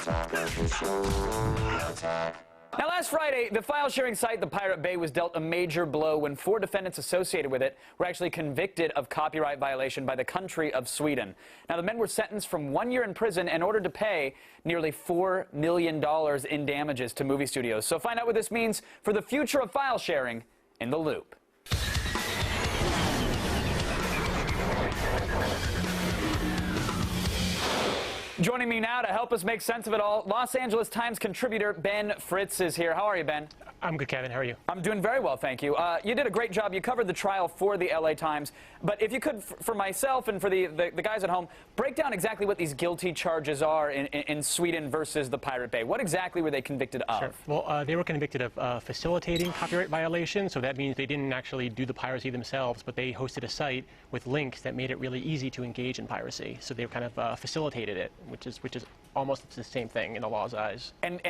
Now, last Friday, the file-sharing site, the Pirate Bay, was dealt a major blow when 4 defendants associated with it were actually convicted of copyright violation by the country of Sweden. Now, the men were sentenced from 1 year in prison in order to pay nearly $4 million in damages to movie studios. So find out what this means for the future of file sharing in The Loop. Joining me now to help us make sense of it all, Los Angeles Times contributor Ben Fritz is here. How are you, Ben? I'm good, Kevin. How are you? I'm doing very well, thank you. You did a great job. You covered the trial for the LA Times. But if you could, for myself and for the guys at home, break down exactly what these guilty charges are in Sweden versus the Pirate Bay. What exactly were they convicted of? Sure. Well, they were convicted of facilitating copyright violation. So that means they didn't actually do the piracy themselves, but they hosted a site with links that made it really easy to engage in piracy. So they kind of facilitated it, which is almost the same thing in the law's eyes. And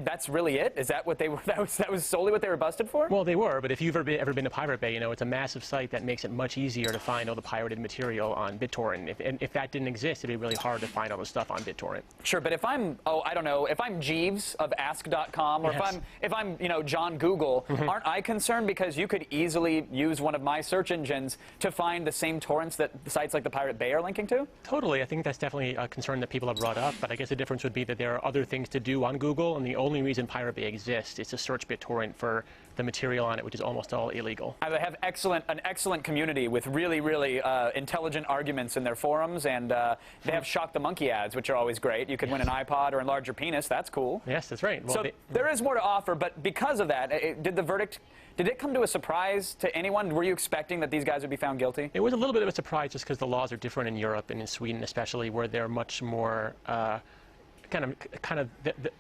that's really it? Is that what they were? That was solely what they were busted for? Well, they were, but if you've ever been to Pirate Bay, you know it's a massive site that makes it much easier to find all the pirated material on BitTorrent. If that didn't exist, it'd be really hard to find all the stuff on BitTorrent. Sure, but if I'm, I don't know, if I'm Jeeves of Ask.com, or yes. if I'm, John Google, aren't I concerned because you could easily use one of my search engines to find the same torrents that sites like the Pirate Bay are linking to? Totally. I think that's definitely a concern that people have brought up, but I guess the difference would be that there are other things to do on Google, and the only reason Pirate Bay exists is to search BitTorrent for the material on it, which is almost all illegal. They have an excellent community with really, really intelligent arguments in their forums, and they have Shock the Monkey ads, which are always great. You could win an iPod or enlarge your penis. That's cool. Yes, that's right. Well, so there is more to offer, but because of that, did it come to a surprise to anyone? Were you expecting that these guys would be found guilty? It was a little bit of a surprise just because the laws are different in Europe and in Sweden especially, where they're much more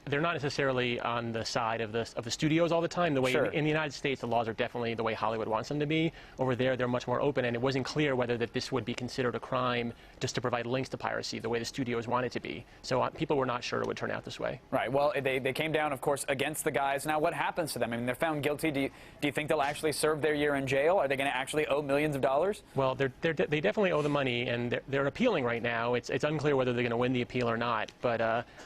they're not necessarily on the side of the studios all the time. The way sure. in the United States, the laws are definitely the way Hollywood wants them to be. Over there, they're much more open, and it wasn't clear whether this would be considered a crime just to provide links to piracy, the way the studios want it to be. So people were not sure it would turn out this way. Right. Well, they came down, of course, against the guys. Now, what happens to them? I mean, they're found guilty. Do you think they'll actually serve their year in jail? Are they going to actually owe millions of dollars? Well, they definitely owe the money, and they're appealing right now. It's unclear whether they're going to win the appeal or not, but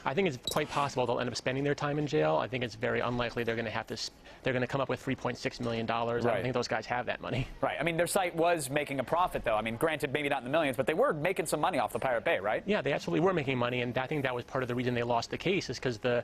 I think it's quite possible they'll end up spending their time in jail. I think it's very unlikely they're going to come up with $3.6 million. Right. I don't think those guys have that money. Right. I mean, their site was making a profit, though. I mean, granted, maybe not in the millions, but they were making some money off the Pirate Bay, right? Yeah, they absolutely were making money, and I think that was part of the reason they lost the case, is because the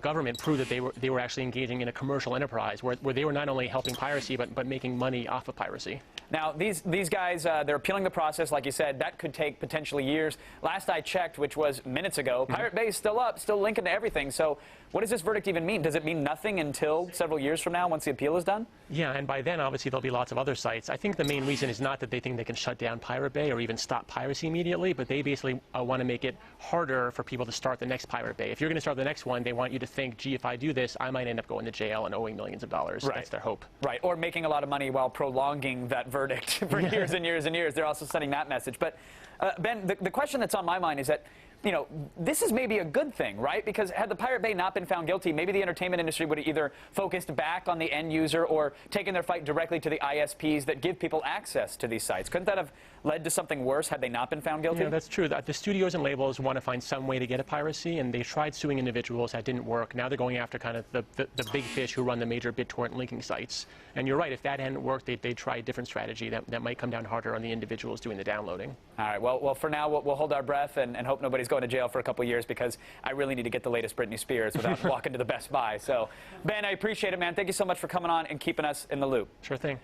government proved that they were actually engaging in a commercial enterprise where they were not only helping piracy but making money off of piracy. Now, these guys, they're appealing the process, like you said. That could take potentially years. Last I checked, which was minutes ago, Pirate Bay is still up, still linking to everything. So what does this verdict even mean? Does it mean nothing until several years from now, once the appeal is done? Yeah, and by then, obviously, there'll be lots of other sites. I think the main reason is not that they think they can shut down Pirate Bay or even stop piracy immediately, but they basically want to make it harder for people to start the next Pirate Bay. If you're going to start the next one, they want you to think, gee, if I do this, I might end up going to jail and owing millions of dollars. Right. That's their hope. Right. Or making a lot of money while prolonging that verdict for years and years and years. They're also sending that message. But, Ben, the question that's on my mind is that, this is maybe a good thing, right? Because had the Pirate Bay not been found guilty, maybe the entertainment industry would have either focused back on the end user or taken their fight directly to the ISPs that give people access to these sites. Couldn't that have led to something worse had they not been found guilty? Yeah, that's true. The studios and labels want to find some way to get at piracy, and they tried suing individuals. That didn't work. Now they're going after kind of the big fish who run the major BitTorrent linking sites. And you're right, if that hadn't worked, they'd try a different strategy that might come down harder on the individuals doing the downloading. All right. Well, for now, we'll hold our breath and hope nobody's going to jail for a couple years, because I really need to get the latest Britney Spears without walking to the Best Buy. So, Ben, I appreciate it, man. Thank you so much for coming on and keeping us in the loop. Sure thing.